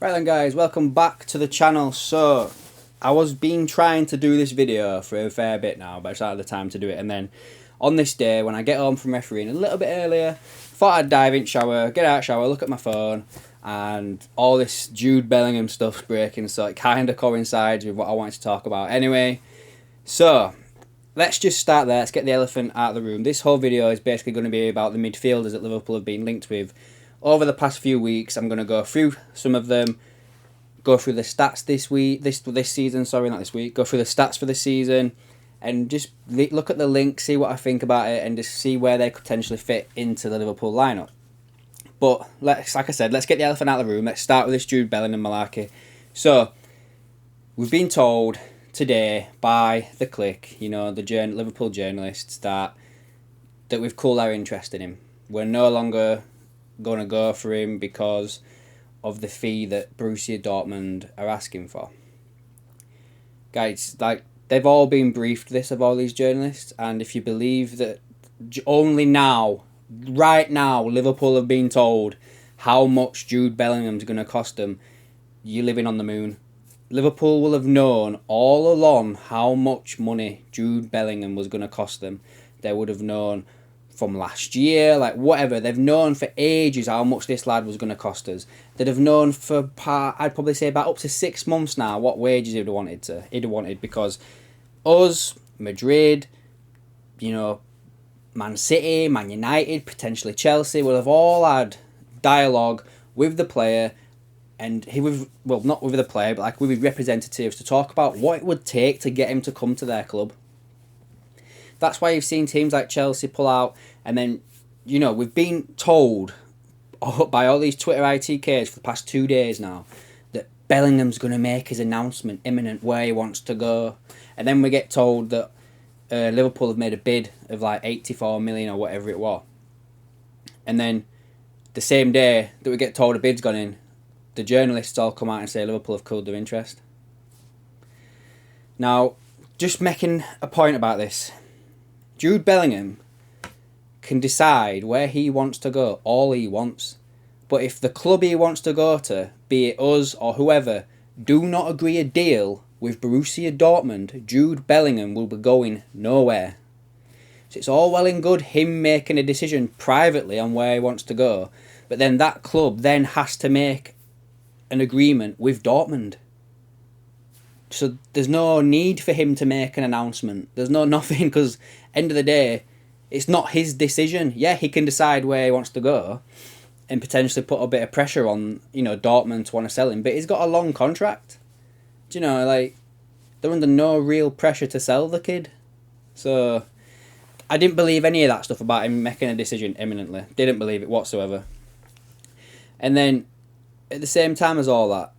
Right then guys, welcome back to the channel. So, I was trying to do this video for a fair bit now, but I just had the time to do it. And then, on this day, when I get home from refereeing a little bit earlier, thought I'd dive in shower, get out shower, look at my phone, and all this Jude Bellingham stuff's breaking, so it kind of coincides with what I wanted to talk about. Anyway, so, let's just start there, let's get the elephant out of the room. This whole video is basically going to be about the midfielders that Liverpool have been linked with over the past few weeks. I'm going to go through some of them, go through the stats this season, sorry, not this week, go through the stats for this season, and just look at the link, see what I think about it, and just see where they could potentially fit into the Liverpool lineup. But, like I said, let's get the elephant out of the room. Let's start with this Jude Bellingham malarkey. So, we've been told today by the Click, the Liverpool journalists, that we've cooled our interest in him. We're no longer going to go for him because of the fee that Borussia Dortmund are asking for. Guys, they've all been briefed this of all these journalists, and if you believe that only now, right now, Liverpool have been told how much Jude Bellingham's going to cost them, you're living on the moon. Liverpool will have known all along how much money Jude Bellingham was going to cost them. They would have known from last year, whatever. They've known for ages how much this lad was going to cost us. They'd have known for I'd probably say about up to 6 months now what wages he'd have wanted, because us, Madrid, Man City, Man United, potentially Chelsea will have all had dialogue with the player, and not with the player, but with his representatives, to talk about what it would take to get him to come to their club. That's why you've seen teams like Chelsea pull out, and then, we've been told by all these Twitter ITKs for the past 2 days now that Bellingham's going to make his announcement imminent where he wants to go. And then we get told that Liverpool have made a bid of 84 million or whatever it was. And then the same day that we get told a bid's gone in, the journalists all come out and say Liverpool have cooled their interest. Now, just making a point about this, Jude Bellingham can decide where he wants to go all he wants. But if the club he wants to go to, be it us or whoever, do not agree a deal with Borussia Dortmund, Jude Bellingham will be going nowhere. So it's all well and good him making a decision privately on where he wants to go, but then that club then has to make an agreement with Dortmund. So there's no need for him to make an announcement. There's nothing, because end of the day, it's not his decision. Yeah, he can decide where he wants to go and potentially put a bit of pressure on, Dortmund to want to sell him, but he's got a long contract. They're under no real pressure to sell the kid. So I didn't believe any of that stuff about him making a decision imminently. Didn't believe it whatsoever. And then, at the same time as all that,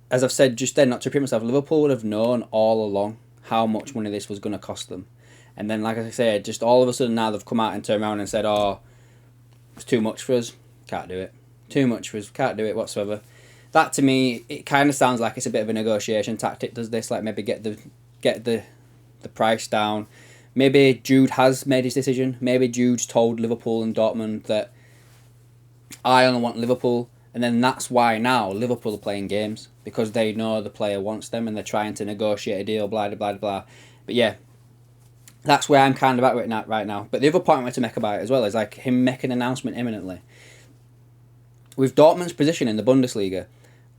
as I've said just then, not to repeat myself, Liverpool would have known all along how much money this was going to cost them. And then, like I said, just all of a sudden now they've come out and turned around and said, oh, it's too much for us, can't do it. Too much for us, can't do it whatsoever. That, to me, it kind of sounds like it's a bit of a negotiation tactic, does this? Maybe get the price down. Maybe Jude has made his decision. Maybe Jude's told Liverpool and Dortmund that I only want Liverpool. And then that's why now Liverpool are playing games, because they know the player wants them and they're trying to negotiate a deal, blah, blah, blah, blah. But yeah, that's where I'm kind of at right now. But the other point I want to make about it as well is him making an announcement imminently. With Dortmund's position in the Bundesliga,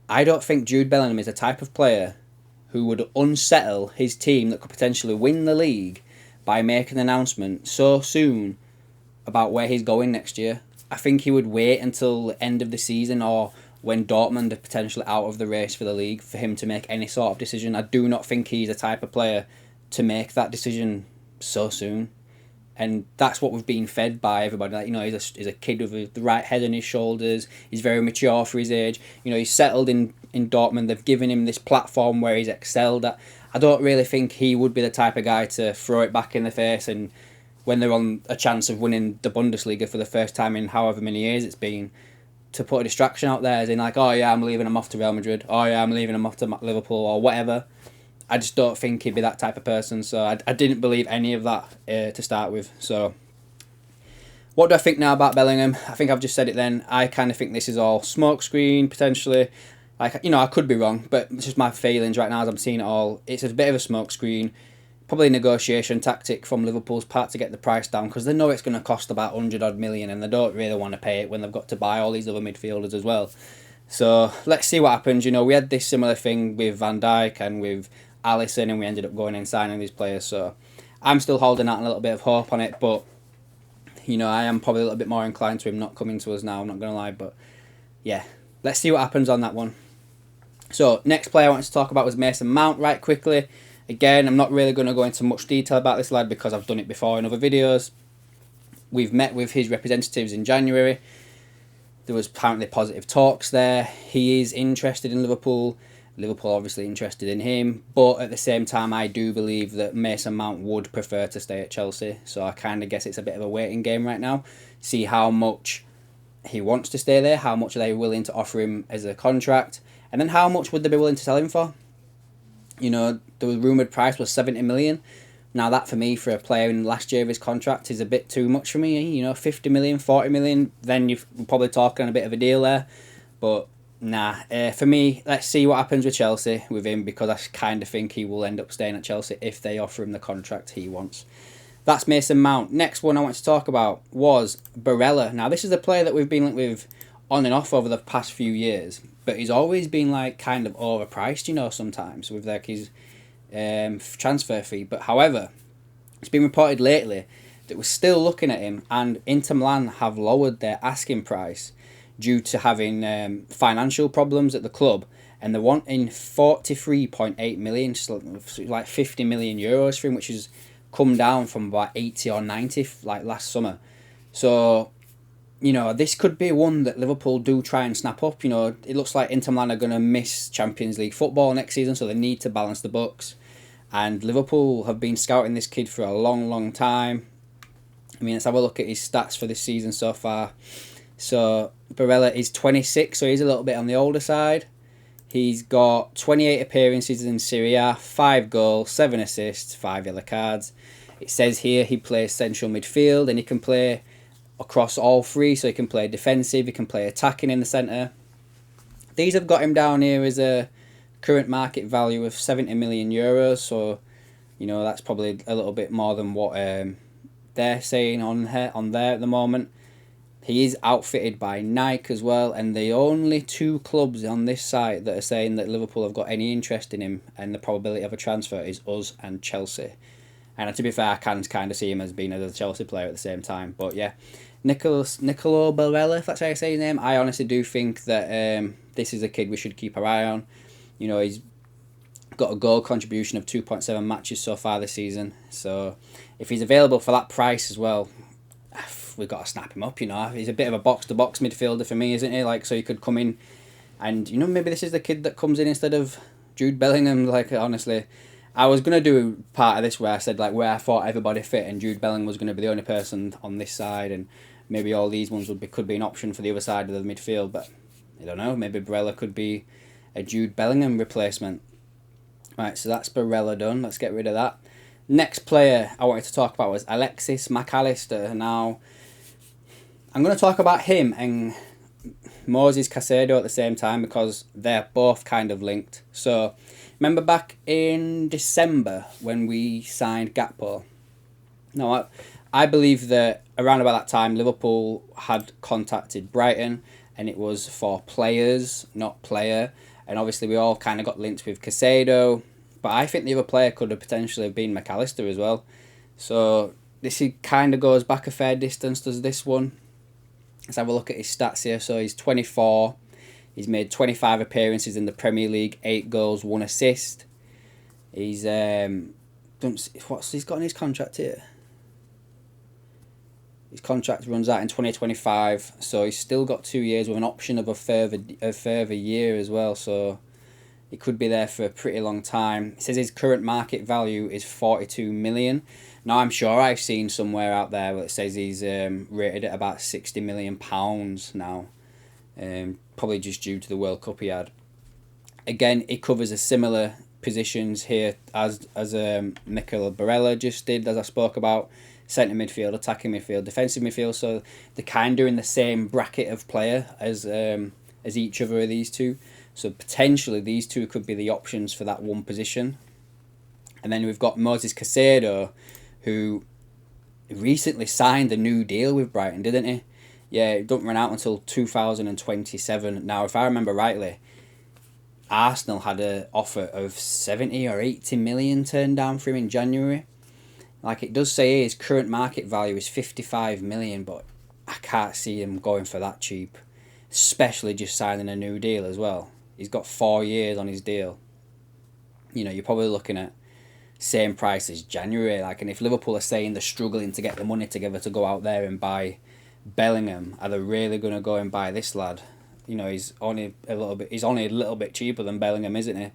I don't think Jude Bellingham is the type of player who would unsettle his team that could potentially win the league by making an announcement so soon about where he's going next year. I think he would wait until the end of the season, or when Dortmund are potentially out of the race for the league, for him to make any sort of decision. I do not think he's the type of player to make that decision so soon. And that's what we've been fed by everybody. He's a kid with the right head on his shoulders. He's very mature for his age. He's settled in Dortmund. They've given him this platform where he's excelled at. I don't really think he would be the type of guy to throw it back in the face, and when they're on a chance of winning the Bundesliga for the first time in however many years it's been, to put a distraction out there, as in oh yeah, I'm leaving him off to Real Madrid, oh yeah, I'm leaving him off to Liverpool, or whatever. I just don't think he'd be that type of person, so I didn't believe any of that to start with. So What do I think now about Bellingham? I think I've just said it then. I kind of think this is all smokescreen, potentially. Like, I could be wrong, but it's just my feelings right now as I'm seeing it all. It's a bit of a smokescreen. Probably a negotiation tactic from Liverpool's part to get the price down, because they know it's going to cost about 100 odd million and they don't really want to pay it when they've got to buy all these other midfielders as well. So let's see what happens. We had this similar thing with Van Dijk and with Alisson, and we ended up going and signing these players. So I'm still holding out a little bit of hope on it, but I am probably a little bit more inclined to him not coming to us now, I'm not going to lie. But yeah, let's see what happens on that one. So next player I wanted to talk about was Mason Mount right quickly. Again, I'm not really going to go into much detail about this lad because I've done it before in other videos. We've met with his representatives in January. There was apparently positive talks there. He is interested in Liverpool. Liverpool obviously interested in him. But at the same time, I do believe that Mason Mount would prefer to stay at Chelsea. So I kind of guess it's a bit of a waiting game right now. See how much he wants to stay there. How much are they willing to offer him as a contract. And then how much would they be willing to sell him for? The rumoured price was 70 million. Now that for me, for a player in the last year of his contract, is a bit too much for me. 50 million, 40 million, then you're probably talking a bit of a deal there. But nah, for me, let's see what happens with Chelsea with him, because I kind of think he will end up staying at Chelsea if they offer him the contract he wants. That's Mason Mount. Next one I want to talk about was Barella. Now this is a player that we've been linked with on and off over the past few years, but he's always been kind of overpriced, sometimes with his transfer fee. But however, it's been reported lately that we're still looking at him, and Inter Milan have lowered their asking price due to having financial problems at the club, and they're wanting 43.8 million, like 50 million euros for him, which has come down from about 80 or 90 last summer. So this could be one that Liverpool do try and snap up. It looks like Inter Milan are going to miss Champions League football next season, so they need to balance the books. And Liverpool have been scouting this kid for a long, long time. Let's have a look at his stats for this season so far. So Barella is 26, so he's a little bit on the older side. He's got 28 appearances in Serie A, 5 goals, 7 assists, 5 yellow cards. It says here he plays central midfield, and he can play across all three, so he can play defensive, he can play attacking in the centre. These have got him down here as a current market value of 70 million euros, so that's probably a little bit more than what they're saying on there at the moment. He is outfitted by Nike as well, and the only 2 clubs on this site that are saying that Liverpool have got any interest in him and the probability of a transfer is us and Chelsea. And to be fair, I can kind of see him as being a Chelsea player at the same time. But yeah, Nicolo Barella, if that's how you say his name, I honestly do think that this is a kid we should keep our eye on. He's got a goal contribution of 2.7 matches so far this season. So if he's available for that price as well, we've got to snap him up. He's a bit of a box-to-box midfielder for me, isn't he? So he could come in and, maybe this is the kid that comes in instead of Jude Bellingham. Honestly, I was going to do part of this where I said where I thought everybody fit, and Jude Bellingham was going to be the only person on this side, and maybe all these ones could be an option for the other side of the midfield. But I don't know, maybe Barella could be a Jude Bellingham replacement. Right, so that's Barella done. Let's get rid of that. Next player I wanted to talk about was Alexis McAllister. Now, I'm going to talk about him and Moses Caicedo at the same time because they're both kind of linked. So, remember back in December when we signed Gakpo? No, I believe that around about that time Liverpool had contacted Brighton, and it was for players, not player. And obviously we all kind of got linked with Caicedo, but I think the other player could have potentially been McAllister as well. So this kind of goes back a fair distance, does this one. Let's have a look at his stats here. So he's 24. He's made 25 appearances in the Premier League, 8 goals, 1 assist. He's what's he's got in his contract here? His contract runs out in 2025, so he's still got 2 years with an option of a further year as well. So he could be there for a pretty long time. It says his current market value is 42 million. Now I'm sure I've seen somewhere out there that says he's rated at about 60 million pounds now. Probably just due to the World Cup he had. Again, it covers a similar positions here as Nicolo Barella just did, as I spoke about. centre midfield, attacking midfield, defensive midfield. So they're kind of in the same bracket of player as each other of these two. So potentially these two could be the options for that one position. And then we've got Moses Caicedo, who recently signed a new deal with Brighton, didn't he? Yeah, it doesn't run out until 2027. Now, if I remember rightly, Arsenal had an offer of 70 or 80 million turned down for him in January. Like it does say here, his current market value is 55 million, but I can't see him going for that cheap. Especially just signing a new deal as well. He's got 4 years on his deal. You know, you're probably looking at same price as January. Like, and if Liverpool are saying they're struggling to get the money together to go out there and buy Bellingham, are they really going to go and buy this lad? You know, he's only a little bit cheaper than Bellingham, isn't he?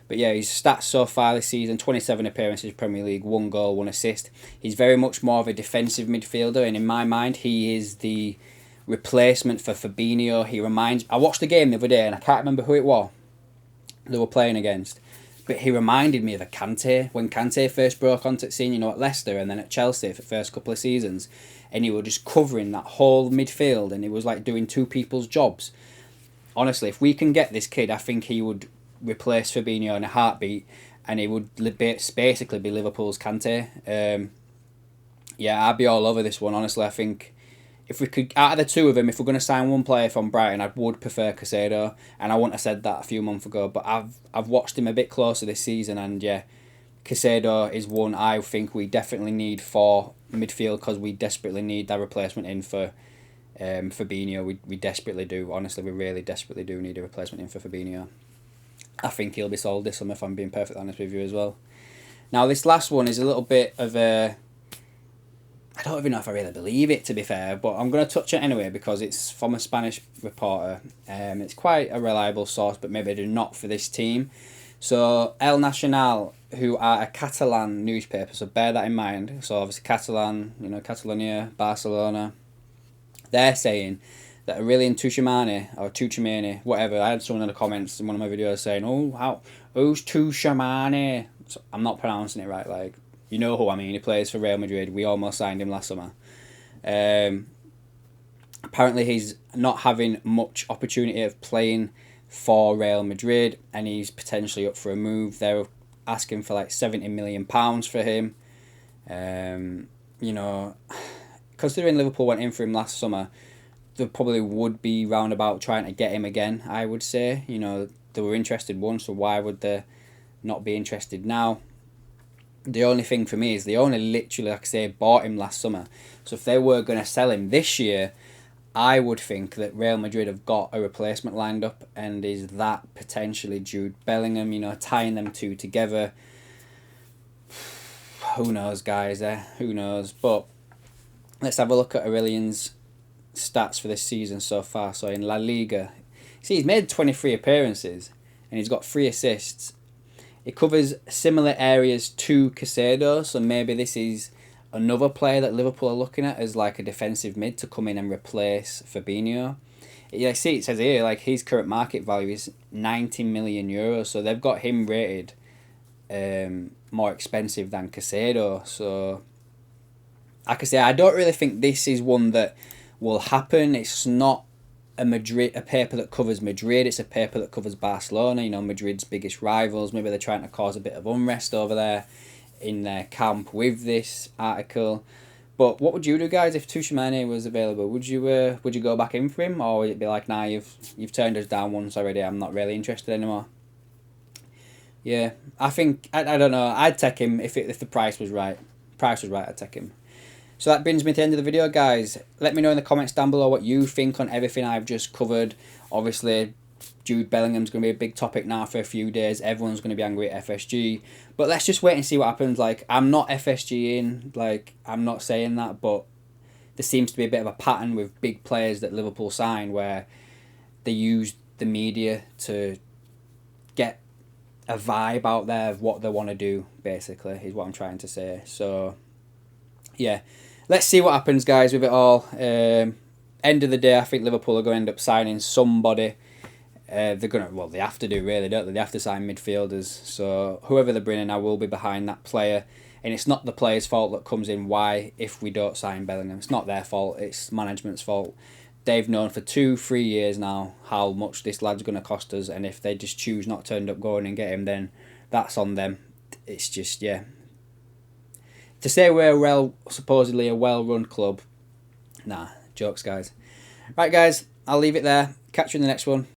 But yeah, his stats so far this season: 27 appearances, Premier League, 1 goal, 1 assist. He's very much more of a defensive midfielder, and in my mind, he is the replacement for Fabinho. I watched the game the other day, and I can't remember who it was they were playing against, but he reminded me of a Kante when Kante first broke onto the scene, you know, at Leicester and then at Chelsea for the first couple of seasons, and he was just covering that whole midfield, and he was like doing two people's jobs. Honestly, if we can get this kid, I think he would replace Fabinho in a heartbeat, and he would basically be Liverpool's Kante. Yeah, I'd be all over this one, honestly. I think if we could, out of the two of them, if we're going to sign one player from Brighton, I would prefer Caicedo, and I wouldn't have said that a few months ago, but I've watched him a bit closer this season, and yeah, Caicedo is one I think we definitely need for midfield, because we desperately need that replacement in for Fabinho. We desperately do. Honestly, we really desperately do need a replacement in for Fabinho. I think he'll be sold this summer, if I'm being perfectly honest with you as well. Now, this last one is a little bit of a... I don't even know if I really believe it, to be fair, but I'm going to touch it anyway because it's from a Spanish reporter. It's quite a reliable source, but maybe they're not for this team. So, El Nacional, who are a Catalan newspaper, so bear that in mind. So, obviously, Catalan, you know, Catalonia, Barcelona. They're saying that Aurelien Tchouameni, whatever. I had someone in the comments in one of my videos saying, who's Tchouameni? So I'm not pronouncing it right, like, you know who I mean. He plays for Real Madrid. We almost signed him last summer. Apparently he's not having much opportunity of playing for Real Madrid, and he's potentially up for a move. They're asking for like £70 million for him. You know, considering Liverpool went in for him last summer, they probably would be roundabout trying to get him again, I would say. You know, they were interested once, so why would they not be interested now? The only thing for me is they only literally, like I say, bought him last summer. So if they were going to sell him this year, I would think that Real Madrid have got a replacement lined up, and is that potentially Jude Bellingham, you know, tying them two together. Who knows, guys, who knows? But let's have a look at Aurelien's stats for this season so far. So in La Liga, see, he's made 23 appearances and he's got 3 assists. It covers similar areas to Caicedo, so maybe this is another player that Liverpool are looking at as like a defensive mid to come in and replace Fabinho. Yeah, see, it says here like his current market value is 90 million euros, so they've got him rated more expensive than Caicedo. So like I say, I don't really think this is one that will happen. It's not a paper that covers Madrid. It's a paper that covers Barcelona, you know, Madrid's biggest rivals. Maybe they're trying to cause a bit of unrest over there in their camp with this article. But what would you do, guys, if Tchouameni was available? Would you go back in for him, or would it be like, nah, you've turned us down once already, I'm not really interested anymore? Yeah, I think I don't know. I'd take him if the price was right. I'd take him. So that brings me to the end of the video, guys. Let me know in the comments down below what you think on everything I've just covered. Obviously, Jude Bellingham's going to be a big topic now for a few days. Everyone's going to be angry at FSG. But let's just wait and see what happens. Like, I'm not FSG in. Like, I'm not saying that. But there seems to be a bit of a pattern with big players that Liverpool sign where they use the media to get a vibe out there of what they want to do, basically, is what I'm trying to say. So, yeah. Let's see what happens, guys, with it all. End of the day, I think Liverpool are going to end up signing somebody. They have to do, really, don't they? They have to sign midfielders. So whoever they bring in, I will be behind that player. And it's not the players' fault that comes in why if we don't sign Bellingham. It's not their fault, it's management's fault. They've known for 2-3 years now how much this lad's going to cost us, and if they just choose not to end up going and get him, then that's on them. It's just, yeah. To say we're supposedly a well-run club, nah, jokes, guys. Right, guys, I'll leave it there. Catch you in the next one.